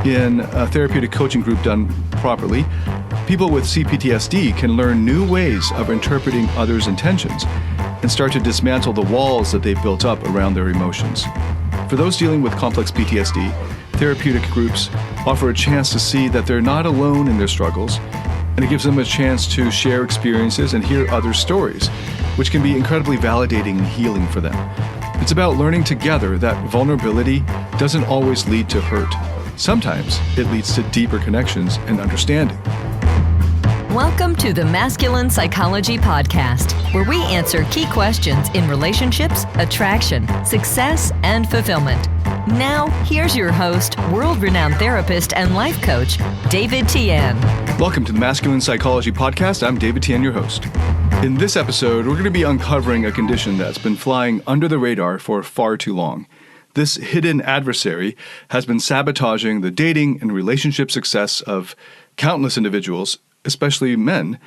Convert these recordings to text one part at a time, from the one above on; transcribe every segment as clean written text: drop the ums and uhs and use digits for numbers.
In a therapeutic coaching group done properly, people with c-PTSD can learn new ways of interpreting others' intentions and start to dismantle the walls that they've built up around their emotions. For those dealing with complex PTSD, therapeutic groups offer a chance to see that they're not alone in their struggles, and it gives them a chance to share experiences and hear others' stories, which can be incredibly validating and healing for them. It's about learning together that vulnerability doesn't always lead to hurt. Sometimes it leads to deeper connections and understanding. Welcome to the Masculine Psychology Podcast, where we answer key questions in relationships, attraction, success, and fulfillment. Now, here's your host, world-renowned therapist and life coach, David Tian. Welcome to the Masculine Psychology Podcast. I'm David Tian, your host. In this episode, we're going to be uncovering a condition that's been flying under the radar for far too long. This hidden adversary has been sabotaging the dating and relationship success of countless individuals, especially men.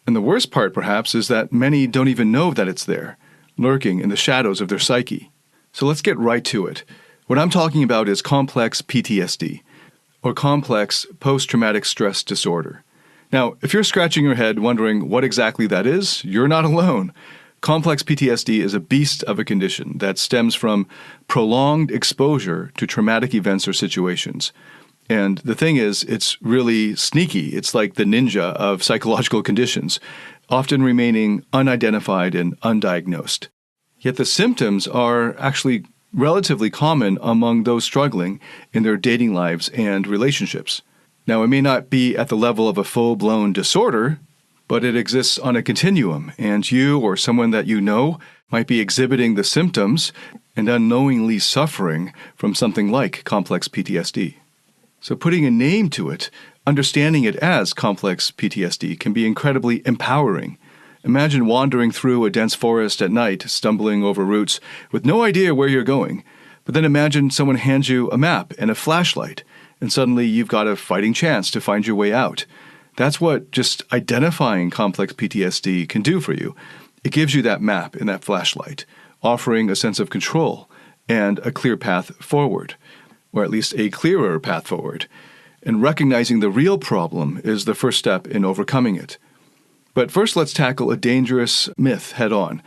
And the worst part, perhaps, is that many don't even know that it's there, lurking in the shadows of their psyche. So let's get right to it. What I'm talking about is complex PTSD, or complex post-traumatic stress disorder. Now, if you're scratching your head wondering what exactly that is, you're not alone. Complex PTSD is a beast of a condition that stems from prolonged exposure to traumatic events or situations. And the thing is, it's really sneaky. It's like the ninja of psychological conditions, often remaining unidentified and undiagnosed. Yet the symptoms are actually relatively common among those struggling in their dating lives and relationships. Now, it may not be at the level of a full-blown disorder, but it exists on a continuum, and you or someone that you know might be exhibiting the symptoms and unknowingly suffering from something like complex PTSD. So putting a name to it, understanding it as complex PTSD can be incredibly empowering. Imagine wandering through a dense forest at night, stumbling over roots with no idea where you're going. But then imagine someone hands you a map and a flashlight, and suddenly you've got a fighting chance to find your way out. That's what just identifying complex PTSD can do for you. It gives you that map and that flashlight, offering a sense of control and a clear path forward, or at least a clearer path forward. And recognizing the real problem is the first step in overcoming it. But first, let's tackle a dangerous myth head on.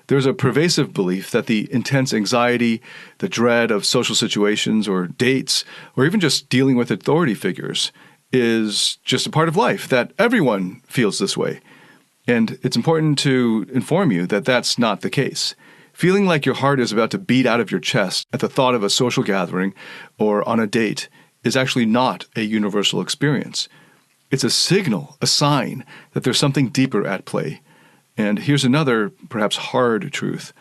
There's a pervasive belief that the intense anxiety, the dread of social situations or dates, or even just dealing with authority figures is just a part of life, that everyone feels this way. And it's important to inform you that that's not the case. Feeling like your heart is about to beat out of your chest at the thought of a social gathering or on a date is actually not a universal experience. It's a signal, a sign that there's something deeper at play. And here's another, perhaps hard truth.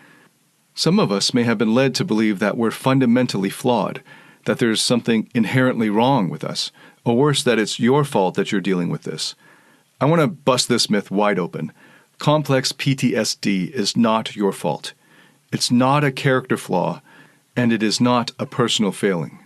Some of us may have been led to believe that we're fundamentally flawed, that there's something inherently wrong with us, or worse, that it's your fault that you're dealing with this. I want to bust this myth wide open. Complex PTSD is not your fault. It's not a character flaw, and it is not a personal failing.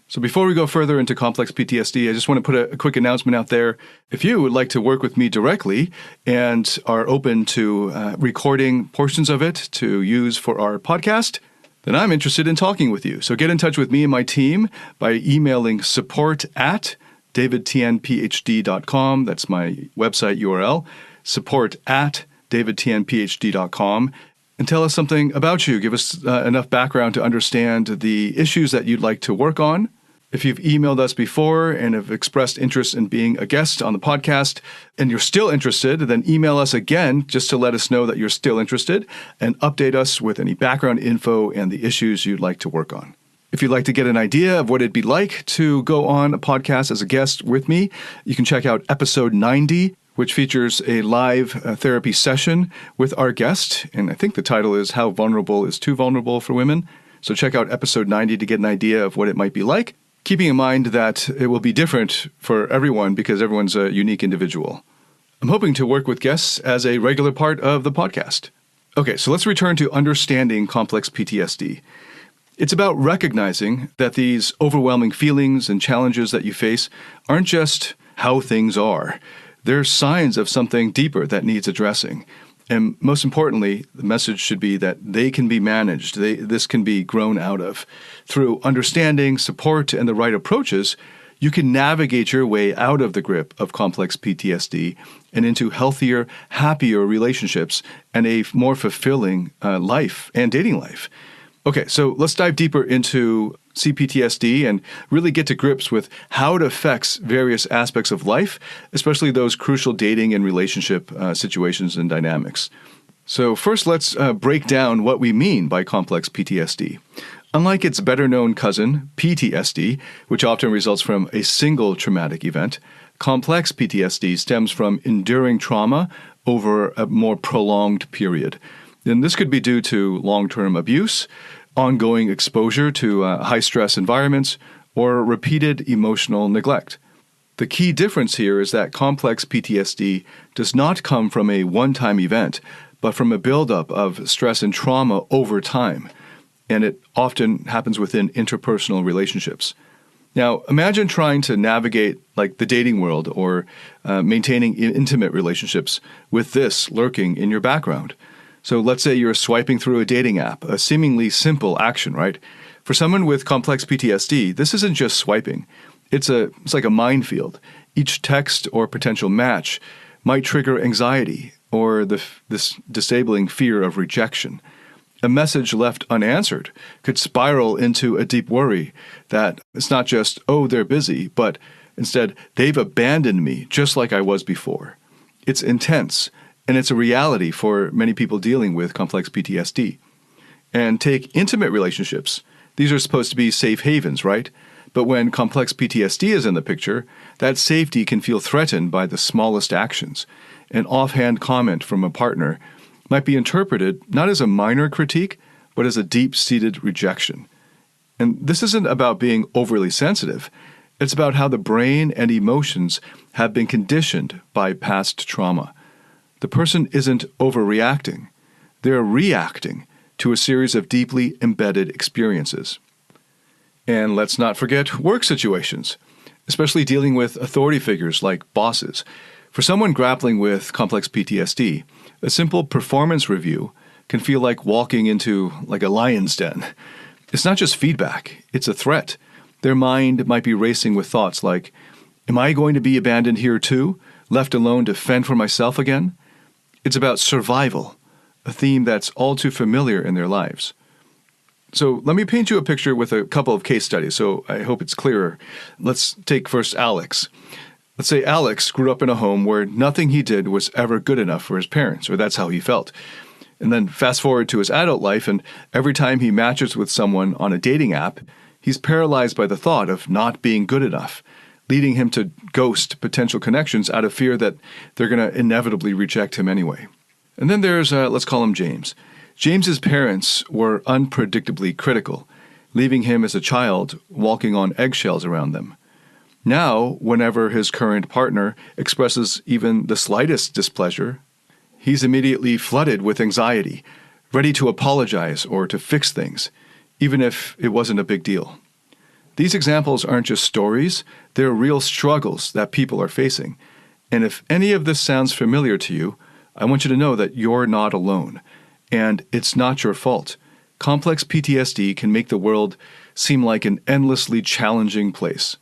So before we go further into complex PTSD, I just want to put a quick announcement out there. If you would like to work with me directly and are open to recording portions of it to use for our podcast, then I'm interested in talking with you. So get in touch with me and my team by emailing support@davidtianphd.com. That's my website URL, support@davidtianphd.com. And tell us something about you. Give us enough background to understand the issues that you'd like to work on. If you've emailed us before and have expressed interest in being a guest on the podcast and you're still interested, then email us again just to let us know that you're still interested and update us with any background info and the issues you'd like to work on. If you'd like to get an idea of what it'd be like to go on a podcast as a guest with me, you can check out episode 90, which features a live therapy session with our guest. And I think the title is How Vulnerable is Too Vulnerable for Women. So check out episode 90 to get an idea of what it might be like, keeping in mind that it will be different for everyone because everyone's a unique individual. I'm hoping to work with guests as a regular part of the podcast. Okay, so let's return to understanding complex PTSD. It's about recognizing that these overwhelming feelings and challenges that you face aren't just how things are. They're signs of something deeper that needs addressing. And most importantly, the message should be that they can be managed. This can be grown out of. Through understanding, support, and the right approaches, you can navigate your way out of the grip of complex PTSD and into healthier, happier relationships and a more fulfilling life and dating life. Okay, so let's dive deeper into c-PTSD and really get to grips with how it affects various aspects of life, especially those crucial dating and relationship situations and dynamics. So first, let's break down what we mean by complex PTSD. Unlike its better-known cousin, PTSD, which often results from a single traumatic event, complex PTSD stems from enduring trauma over a more prolonged period. And this could be due to long-term abuse, ongoing exposure to high-stress environments, or repeated emotional neglect. The key difference here is that complex PTSD does not come from a one-time event, but from a buildup of stress and trauma over time, and it often happens within interpersonal relationships. Now, imagine trying to navigate like the dating world or maintaining intimate relationships with this lurking in your background. So let's say you're swiping through a dating app, a seemingly simple action, right? For someone with complex PTSD, this isn't just swiping. It's like a minefield. Each text or potential match might trigger anxiety or this disabling fear of rejection. A message left unanswered could spiral into a deep worry that it's not just, oh, they're busy, but instead, they've abandoned me just like I was before. It's intense, and it's a reality for many people dealing with complex PTSD. And take intimate relationships. These are supposed to be safe havens, right? But when complex PTSD is in the picture, that safety can feel threatened by the smallest actions. An offhand comment from a partner might be interpreted not as a minor critique, but as a deep-seated rejection. And this isn't about being overly sensitive. It's about how the brain and emotions have been conditioned by past trauma. The person isn't overreacting. They're reacting to a series of deeply embedded experiences. And let's not forget work situations, especially dealing with authority figures like bosses. For someone grappling with complex PTSD, a simple performance review can feel like walking into like a lion's den. It's not just feedback, it's a threat. Their mind might be racing with thoughts like, am I going to be abandoned here too, left alone to fend for myself again? It's about survival, a theme that's all too familiar in their lives. So let me paint you a picture with a couple of case studies, so I hope it's clearer. Let's take first Alex. Let's say Alex grew up in a home where nothing he did was ever good enough for his parents, or that's how he felt. And then fast forward to his adult life, and every time he matches with someone on a dating app, he's paralyzed by the thought of not being good enough, leading him to ghost potential connections out of fear that they're going to inevitably reject him anyway. And then there's, let's call him James. James's parents were unpredictably critical, leaving him as a child walking on eggshells around them. Now, whenever his current partner expresses even the slightest displeasure, he's immediately flooded with anxiety, ready to apologize or to fix things, even if it wasn't a big deal. These examples aren't just stories, they're real struggles that people are facing. And if any of this sounds familiar to you, I want you to know that you're not alone. And it's not your fault. Complex PTSD can make the world seem like an endlessly challenging place.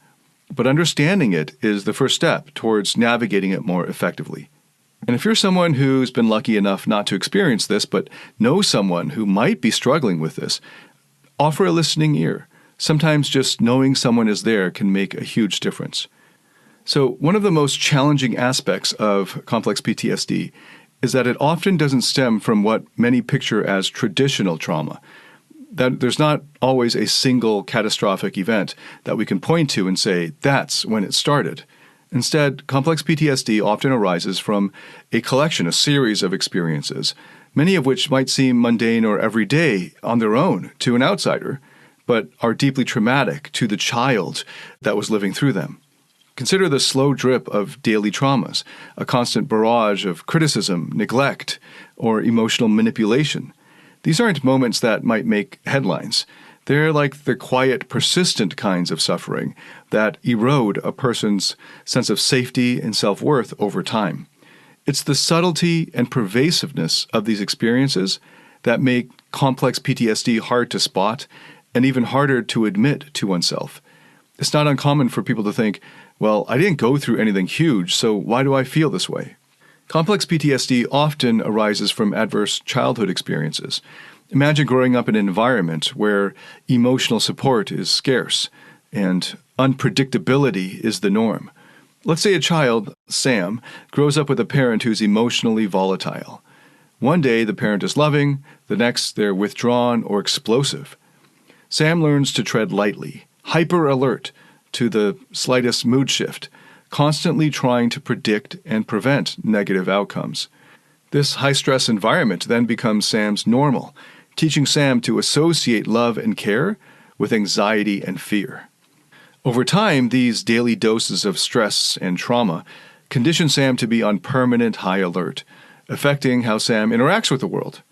But understanding it is the first step towards navigating it more effectively. And if you're someone who's been lucky enough not to experience this, but knows someone who might be struggling with this, offer a listening ear. Sometimes just knowing someone is there can make a huge difference. So one of the most challenging aspects of complex PTSD is that it often doesn't stem from what many picture as traditional trauma. That there's not always a single catastrophic event that we can point to and say, that's when it started. Instead, complex PTSD often arises from a series of experiences, many of which might seem mundane or everyday on their own to an outsider, but are deeply traumatic to the child that was living through them. Consider the slow drip of daily traumas, a constant barrage of criticism, neglect, or emotional manipulation. These aren't moments that might make headlines. They're like the quiet, persistent kinds of suffering that erode a person's sense of safety and self-worth over time. It's the subtlety and pervasiveness of these experiences that make complex PTSD hard to spot and even harder to admit to oneself. It's not uncommon for people to think, well, I didn't go through anything huge, so why do I feel this way? Complex PTSD often arises from adverse childhood experiences. Imagine growing up in an environment where emotional support is scarce and unpredictability is the norm. Let's say a child, Sam, grows up with a parent who's emotionally volatile. One day the parent is loving, the next they're withdrawn or explosive. Sam learns to tread lightly, hyper alert to the slightest mood shift, constantly trying to predict and prevent negative outcomes. This high-stress environment then becomes Sam's normal, teaching Sam to associate love and care with anxiety and fear. Over time, these daily doses of stress and trauma condition Sam to be on permanent high alert, affecting how Sam interacts with the world.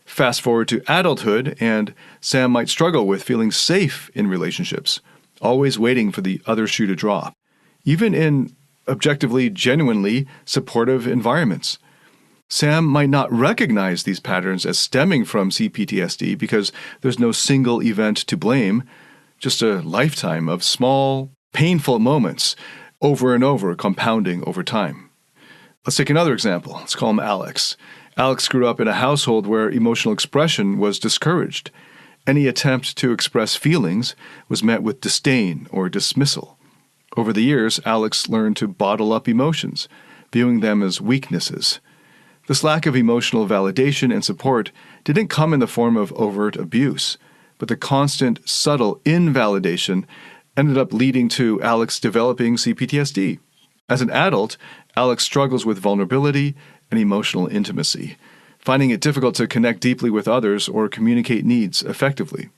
Fast forward to adulthood, and Sam might struggle with feeling safe in relationships, always waiting for the other shoe to drop, even in objectively, genuinely supportive environments. Sam might not recognize these patterns as stemming from c-PTSD because there's no single event to blame, just a lifetime of small, painful moments over and over, compounding over time. Let's take another example. Let's call him Alex. Alex grew up in a household where emotional expression was discouraged. Any attempt to express feelings was met with disdain or dismissal. Over the years, Alex learned to bottle up emotions, viewing them as weaknesses. This lack of emotional validation and support didn't come in the form of overt abuse, but the constant, subtle invalidation ended up leading to Alex developing c-PTSD. As an adult, Alex struggles with vulnerability and emotional intimacy, finding it difficult to connect deeply with others or communicate needs effectively.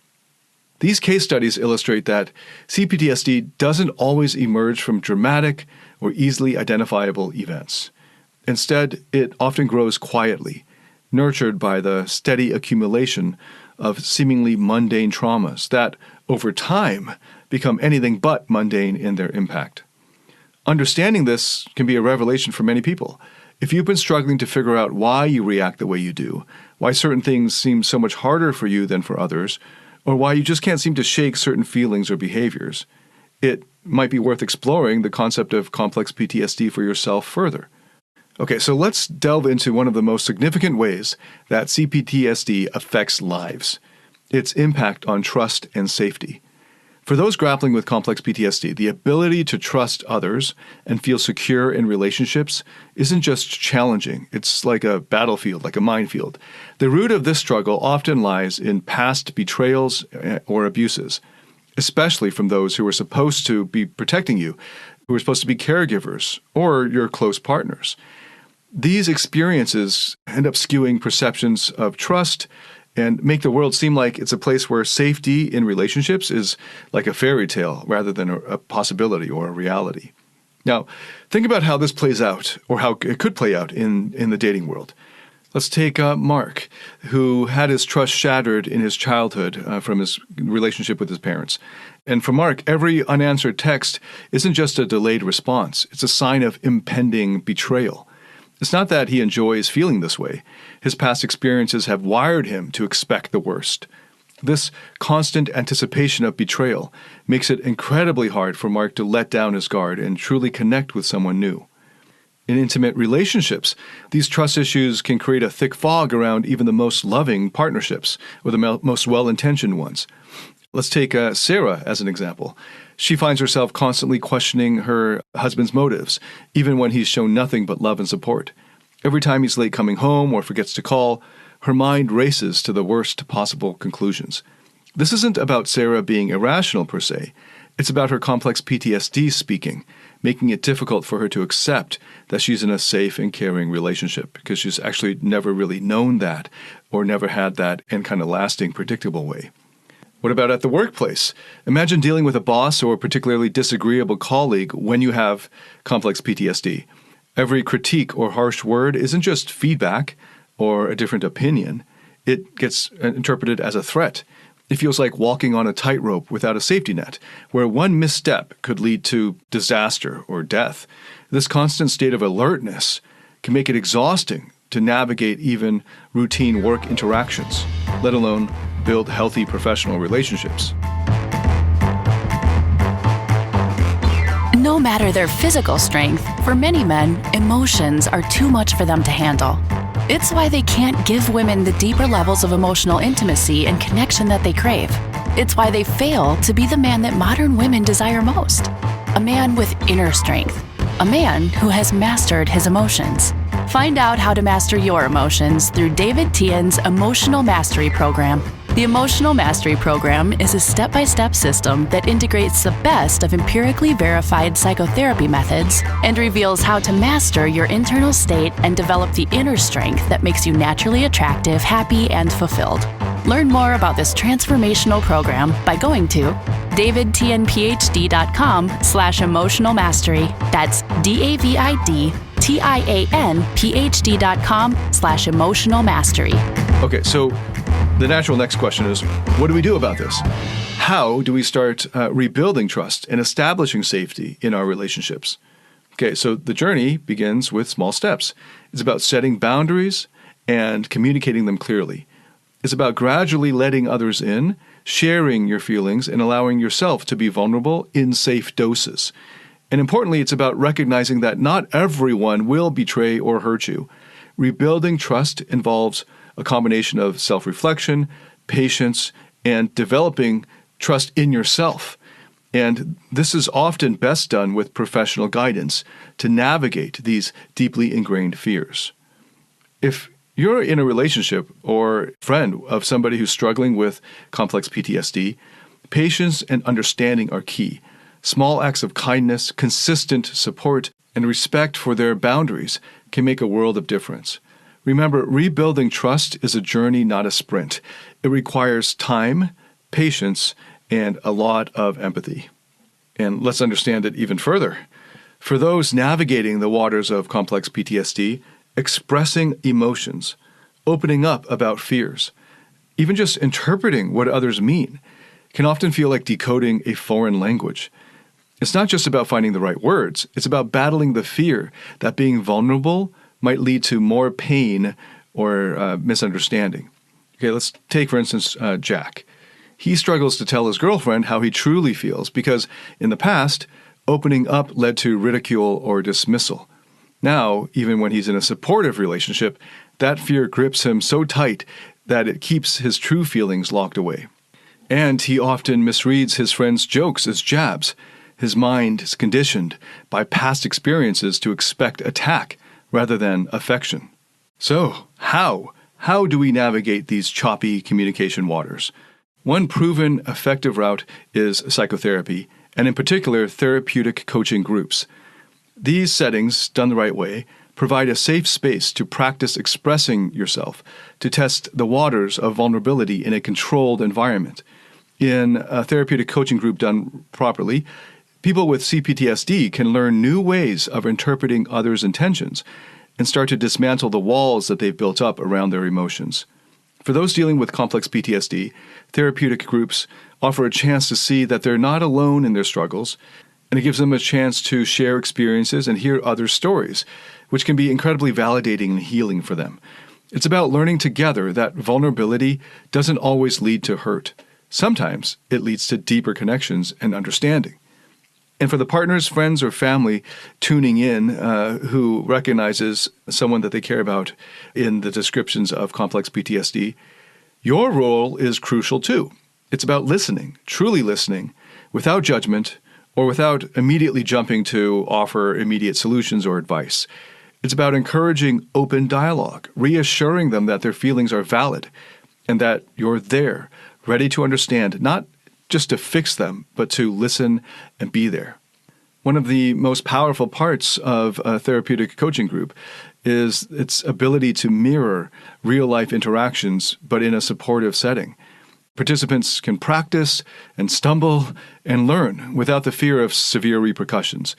These case studies illustrate that c-PTSD doesn't always emerge from dramatic or easily identifiable events. Instead, it often grows quietly, nurtured by the steady accumulation of seemingly mundane traumas that, over time, become anything but mundane in their impact. Understanding this can be a revelation for many people. If you've been struggling to figure out why you react the way you do, why certain things seem so much harder for you than for others, or why you just can't seem to shake certain feelings or behaviors, it might be worth exploring the concept of complex PTSD for yourself further. Okay, so let's delve into one of the most significant ways that c-PTSD affects lives: its impact on trust and safety. For those grappling with complex PTSD, the ability to trust others and feel secure in relationships isn't just challenging, it's like a battlefield, like a minefield. The root of this struggle often lies in past betrayals or abuses, especially from those who were supposed to be protecting you, who were supposed to be caregivers, or your close partners. These experiences end up skewing perceptions of trust and make the world seem like it's a place where safety in relationships is like a fairy tale rather than a possibility or a reality. Now, think about how this plays out, or how it could play out in the dating world. Let's take Mark, who had his trust shattered in his childhood from his relationship with his parents. And for Mark, every unanswered text isn't just a delayed response. It's a sign of impending betrayal. It's not that he enjoys feeling this way. His past experiences have wired him to expect the worst. This constant anticipation of betrayal makes it incredibly hard for Mark to let down his guard and truly connect with someone new. In intimate relationships, these trust issues can create a thick fog around even the most loving partnerships, or the most well-intentioned ones. Let's take Sarah as an example. She finds herself constantly questioning her husband's motives, even when he's shown nothing but love and support. Every time he's late coming home or forgets to call, her mind races to the worst possible conclusions. This isn't about Sarah being irrational per se. It's about her complex PTSD speaking, making it difficult for her to accept that she's in a safe and caring relationship because she's actually never really known that or never had that in kind of lasting, predictable way. What about at the workplace? Imagine dealing with a boss or a particularly disagreeable colleague when you have complex PTSD. Every critique or harsh word isn't just feedback or a different opinion. It gets interpreted as a threat. It feels like walking on a tightrope without a safety net, where one misstep could lead to disaster or death. This constant state of alertness can make it exhausting to navigate even routine work interactions, let alone build healthy professional relationships. matter their physical strength, for many men, emotions are too much for them to handle. It's why they can't give women the deeper levels of emotional intimacy and connection that they crave. It's why they fail to be the man that modern women desire most. A man with inner strength. A man who has mastered his emotions. Find out how to master your emotions through David Tian's Emotional Mastery Program. The Emotional Mastery Program is a step-by-step system that integrates the best of empirically verified psychotherapy methods and reveals how to master your internal state and develop the inner strength that makes you naturally attractive, happy, and fulfilled. Learn more about this transformational program by going to davidtianphd.com/emotional mastery. That's DAVIDTIANPhD.com/emotional mastery. Okay, so the natural next question is, what do we do about this? How do we start rebuilding trust and establishing safety in our relationships? Okay, so the journey begins with small steps. It's about setting boundaries and communicating them clearly. It's about gradually letting others in, sharing your feelings, and allowing yourself to be vulnerable in safe doses. And importantly, it's about recognizing that not everyone will betray or hurt you. Rebuilding trust involves a combination of self-reflection, patience, and developing trust in yourself. And this is often best done with professional guidance to navigate these deeply ingrained fears. If you're in a relationship or friend of somebody who's struggling with complex PTSD, patience and understanding are key. Small acts of kindness, consistent support, and respect for their boundaries can make a world of difference. Remember, rebuilding trust is a journey, not a sprint. It requires time, patience, and a lot of empathy. And let's understand it even further. For those navigating the waters of complex PTSD, expressing emotions, opening up about fears, even just interpreting what others mean, can often feel like decoding a foreign language. It's not just about finding the right words. It's about battling the fear that being vulnerable might lead to more pain or misunderstanding. Okay, let's take, for instance, Jack. He struggles to tell his girlfriend how he truly feels because, in the past, opening up led to ridicule or dismissal. Now, even when he's in a supportive relationship, that fear grips him so tight that it keeps his true feelings locked away. And he often misreads his friends' jokes as jabs. His mind is conditioned by past experiences to expect attack rather than affection. So, how do we navigate these choppy communication waters? One proven effective route is psychotherapy, and in particular, therapeutic coaching groups. These settings, done the right way, provide a safe space to practice expressing yourself, to test the waters of vulnerability in a controlled environment. In a therapeutic coaching group done properly, people with c-PTSD can learn new ways of interpreting others' intentions and start to dismantle the walls that they've built up around their emotions. For those dealing with complex PTSD, therapeutic groups offer a chance to see that they're not alone in their struggles, and it gives them a chance to share experiences and hear others' stories, which can be incredibly validating and healing for them. It's about learning together that vulnerability doesn't always lead to hurt. Sometimes it leads to deeper connections and understanding. And for the partners, friends, or family tuning in who recognizes someone that they care about in the descriptions of complex PTSD, your role is crucial too. It's about listening, truly listening, without judgment or without immediately jumping to offer immediate solutions or advice. It's about encouraging open dialogue, reassuring them that their feelings are valid and that you're there, ready to understand, not just to fix them, but to listen and be there. One of the most powerful parts of a therapeutic coaching group is its ability to mirror real-life interactions, but in a supportive setting. Participants can practice and stumble and learn without the fear of severe repercussions.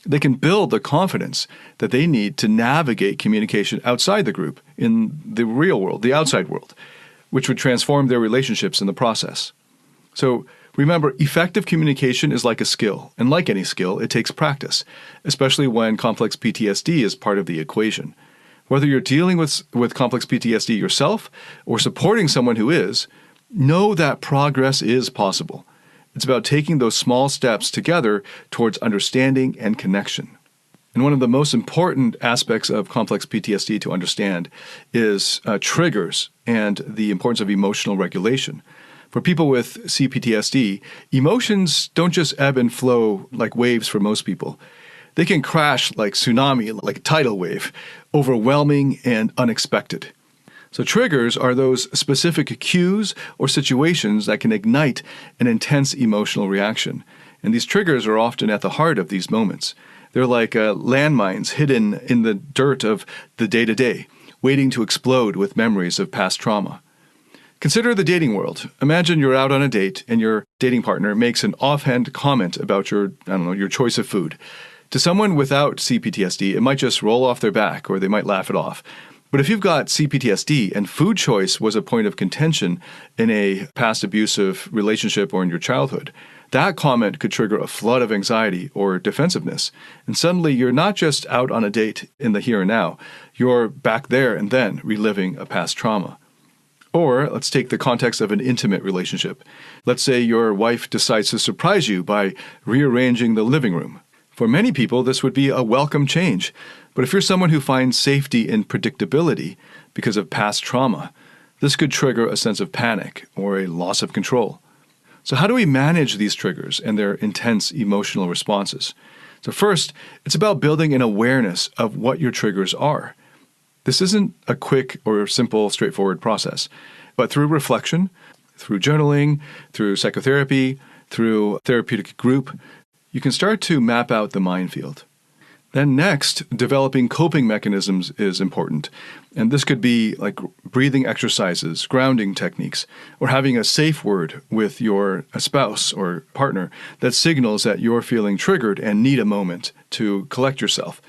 They can build the confidence that they need to navigate communication outside the group, in the real world, the outside world, which would transform their relationships in the process. So remember, effective communication is like a skill, and like any skill, it takes practice, especially when complex PTSD is part of the equation. Whether you're dealing with complex PTSD yourself or supporting someone who is, know that progress is possible. It's about taking those small steps together towards understanding and connection. And one of the most important aspects of complex PTSD to understand is triggers and the importance of emotional regulation. For people with c-PTSD, emotions don't just ebb and flow like waves for most people. They can crash like tsunami, like a tidal wave, overwhelming and unexpected. So triggers are those specific cues or situations that can ignite an intense emotional reaction. And these triggers are often at the heart of these moments. They're like landmines hidden in the dirt of the day-to-day, waiting to explode with memories of past trauma. Consider the dating world. Imagine you're out on a date and your dating partner makes an offhand comment about your choice of food. To someone without c-PTSD, it might just roll off their back or they might laugh it off. But if you've got c-PTSD and food choice was a point of contention in a past abusive relationship or in your childhood, that comment could trigger a flood of anxiety or defensiveness. And suddenly you're not just out on a date in the here and now, you're back there and then reliving a past trauma. Or let's take the context of an intimate relationship. Let's say your wife decides to surprise you by rearranging the living room. For many people, this would be a welcome change. But if you're someone who finds safety in predictability because of past trauma, this could trigger a sense of panic or a loss of control. So how do we manage these triggers and their intense emotional responses? So first, it's about building an awareness of what your triggers are. This isn't a quick or simple, straightforward process, but through reflection, through journaling, through psychotherapy, through therapeutic group, you can start to map out the minefield. Then next, developing coping mechanisms is important. And this could be like breathing exercises, grounding techniques, or having a safe word with your spouse or partner that signals that you're feeling triggered and need a moment to collect yourself.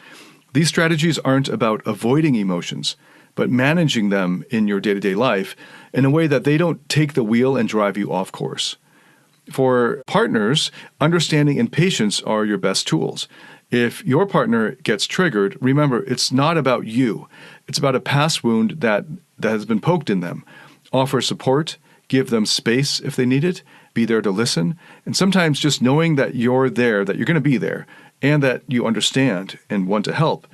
These strategies aren't about avoiding emotions, but managing them in your day-to-day life in a way that they don't take the wheel and drive you off course. For partners, understanding and patience are your best tools. If your partner gets triggered, remember, it's not about you. It's about a past wound that has been poked in them. Offer support, give them space if they need it, be there to listen, and sometimes just knowing that you're there, that you're going to be there, and that you understand and want to help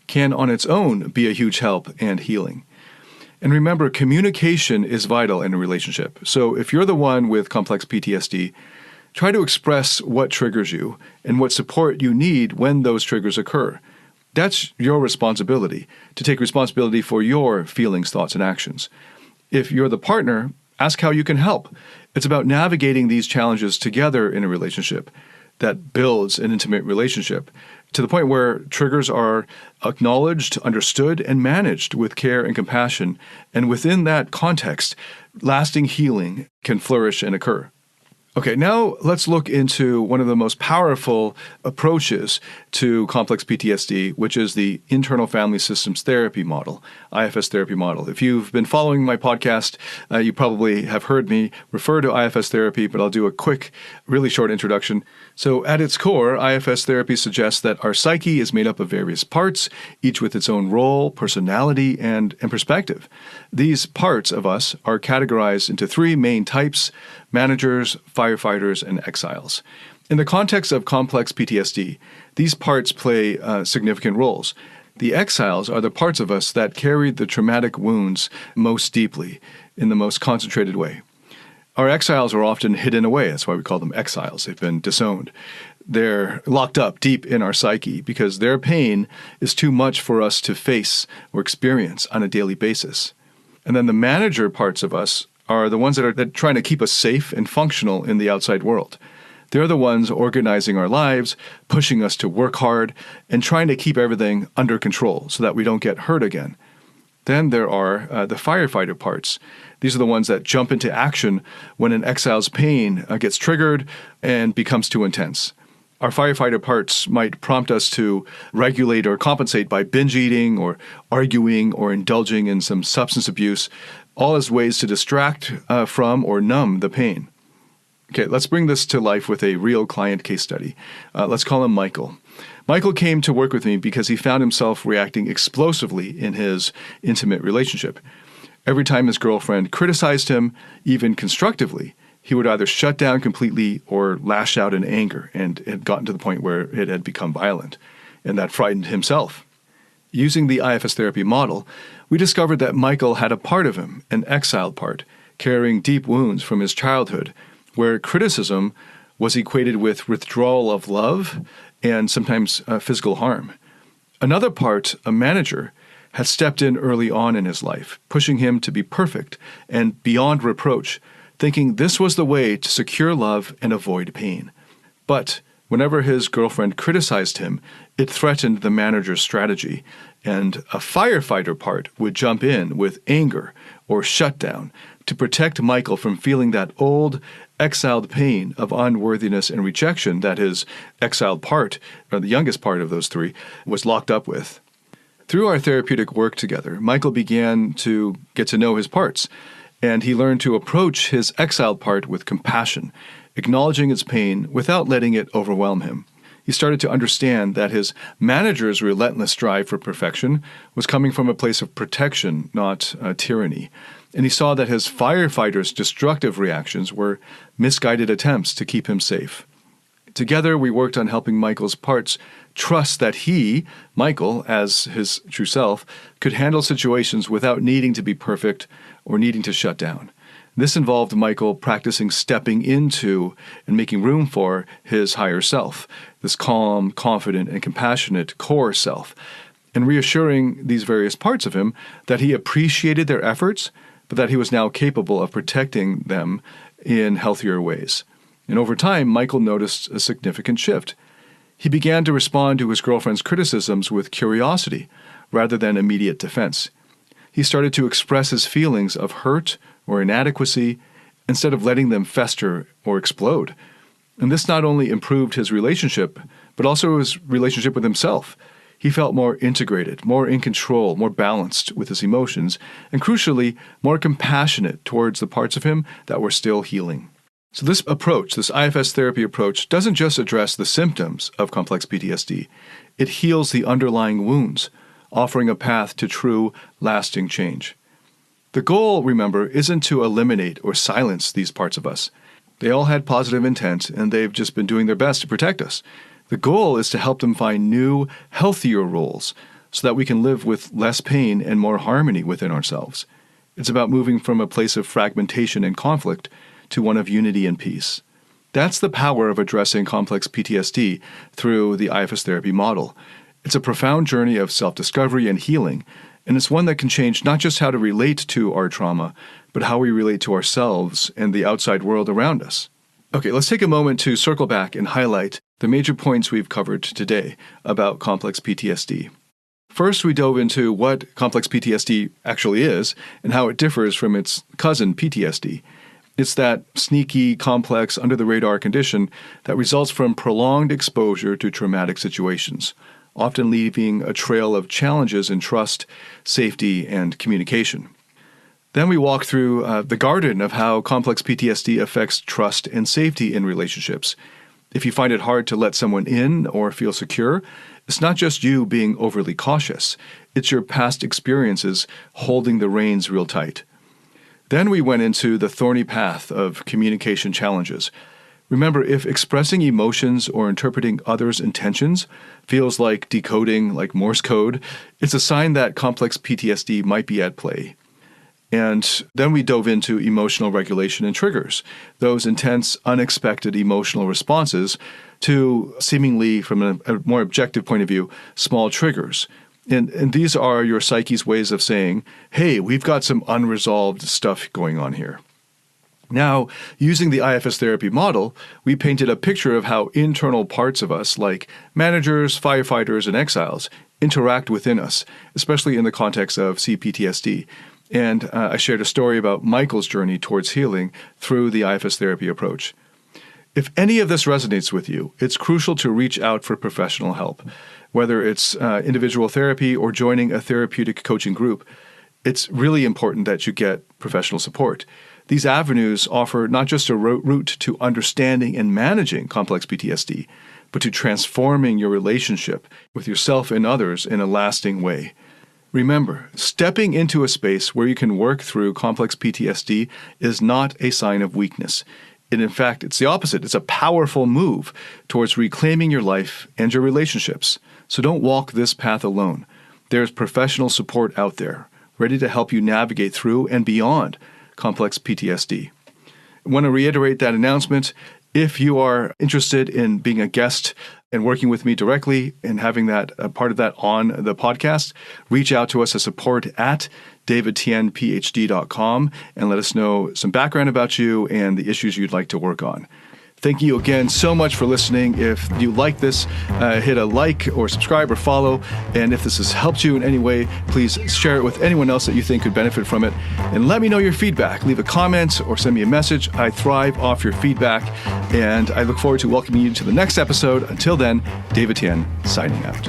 can on its own be a huge help and healing. And remember, communication is vital in a relationship. So if you're the one with complex PTSD, try to express what triggers you and what support you need when those triggers occur. That's your responsibility, to take responsibility for your feelings, thoughts, and actions. If you're the partner, ask how you can help. It's about navigating these challenges together in a relationship that builds an intimate relationship to the point where triggers are acknowledged, understood, and managed with care and compassion. And within that context, lasting healing can flourish and occur. Okay, now let's look into one of the most powerful approaches to complex PTSD, which is the internal family systems therapy model, IFS therapy model. If you've been following my podcast, you probably have heard me refer to IFS therapy, but I'll do a quick, really short introduction. So at its core, IFS therapy suggests that our psyche is made up of various parts, each with its own role, personality, and perspective. These parts of us are categorized into three main types: managers, firefighters, and exiles. In the context of complex PTSD, these parts play significant roles. The exiles are the parts of us that carried the traumatic wounds most deeply, in the most concentrated way. Our exiles are often hidden away. That's why we call them exiles. They've been disowned. They're locked up deep in our psyche because their pain is too much for us to face or experience on a daily basis. And then the manager parts of us are the ones that are trying to keep us safe and functional in the outside world. They're the ones organizing our lives, pushing us to work hard, and trying to keep everything under control so that we don't get hurt again. Then there are the firefighter parts. These are the ones that jump into action when an exile's pain gets triggered and becomes too intense. Our firefighter parts might prompt us to regulate or compensate by binge eating or arguing or indulging in some substance abuse, all as ways to distract from or numb the pain. Okay, let's bring this to life with a real client case study. Let's call him Michael. Michael came to work with me because he found himself reacting explosively in his intimate relationship. Every time his girlfriend criticized him, even constructively, he would either shut down completely or lash out in anger, and it had gotten to the point where it had become violent, and that frightened himself. Using the IFS therapy model, we discovered that Michael had a part of him, an exiled part, carrying deep wounds from his childhood, where criticism was equated with withdrawal of love and sometimes physical harm. Another part, a manager, had stepped in early on in his life, pushing him to be perfect and beyond reproach, thinking this was the way to secure love and avoid pain. But whenever his girlfriend criticized him, it threatened the manager's strategy, and a firefighter part would jump in with anger or shutdown to protect Michael from feeling that old, exiled pain of unworthiness and rejection that his exiled part, or the youngest part of those three, was locked up with. Through our therapeutic work together, Michael began to get to know his parts, and he learned to approach his exiled part with compassion, acknowledging its pain without letting it overwhelm him. He started to understand that his manager's relentless strive for perfection was coming from a place of protection, not tyranny. And he saw that his firefighter's destructive reactions were misguided attempts to keep him safe. Together, we worked on helping Michael's parts trust that he, Michael, as his true self, could handle situations without needing to be perfect or needing to shut down. This involved Michael practicing stepping into and making room for his higher self, this calm, confident, and compassionate core self, and reassuring these various parts of him that he appreciated their efforts, but that he was now capable of protecting them in healthier ways. And over time, Michael noticed a significant shift. He began to respond to his girlfriend's criticisms with curiosity rather than immediate defense. He started to express his feelings of hurt or inadequacy instead of letting them fester or explode. And this not only improved his relationship, but also his relationship with himself. He felt more integrated, more in control, more balanced with his emotions, and crucially, more compassionate towards the parts of him that were still healing. So this approach, this IFS therapy approach, doesn't just address the symptoms of complex PTSD. It heals the underlying wounds, offering a path to true, lasting change. The goal, remember, isn't to eliminate or silence these parts of us. They all had positive intent, and they've just been doing their best to protect us. The goal is to help them find new, healthier roles so that we can live with less pain and more harmony within ourselves. It's about moving from a place of fragmentation and conflict to one of unity and peace. That's the power of addressing complex PTSD through the IFS therapy model. It's a profound journey of self-discovery and healing, and it's one that can change not just how to relate to our trauma, but how we relate to ourselves and the outside world around us. Okay, let's take a moment to circle back and highlight the major points we've covered today about complex PTSD. First, we dove into what complex PTSD actually is and how it differs from its cousin PTSD. It's that sneaky, complex, under-the-radar condition that results from prolonged exposure to traumatic situations, often leaving a trail of challenges in trust, safety, and communication. Then we walk through the garden of how complex PTSD affects trust and safety in relationships. If you find it hard to let someone in or feel secure, it's not just you being overly cautious. It's your past experiences holding the reins real tight. Then we went into the thorny path of communication challenges. Remember, if expressing emotions or interpreting others' intentions feels like decoding like Morse code, it's a sign that complex PTSD might be at play. And then we dove into emotional regulation and triggers, those intense, unexpected emotional responses to seemingly, from a more objective point of view, small triggers. And these are your psyche's ways of saying, hey, we've got some unresolved stuff going on here. Now, using the IFS therapy model, we painted a picture of how internal parts of us, like managers, firefighters, and exiles, interact within us, especially in the context of c-PTSD. And I shared a story about Michael's journey towards healing through the IFS therapy approach. If any of this resonates with you, it's crucial to reach out for professional help. Whether it's individual therapy or joining a therapeutic coaching group, it's really important that you get professional support. These avenues offer not just a route to understanding and managing complex PTSD, but to transforming your relationship with yourself and others in a lasting way. Remember, stepping into a space where you can work through complex PTSD is not a sign of weakness. And in fact, it's the opposite. It's a powerful move towards reclaiming your life and your relationships. So don't walk this path alone. There's professional support out there, ready to help you navigate through and beyond complex PTSD. I want to reiterate that announcement. If you are interested in being a guest and working with me directly and having that part of that on the podcast, reach out to us at support@davidtianphd.com and let us know some background about you and the issues you'd like to work on. Thank you again so much for listening. If you like this, hit a like or subscribe or follow. And if this has helped you in any way, please share it with anyone else that you think could benefit from it. And let me know your feedback. Leave a comment or send me a message. I thrive off your feedback. And I look forward to welcoming you to the next episode. Until then, David Tian signing out.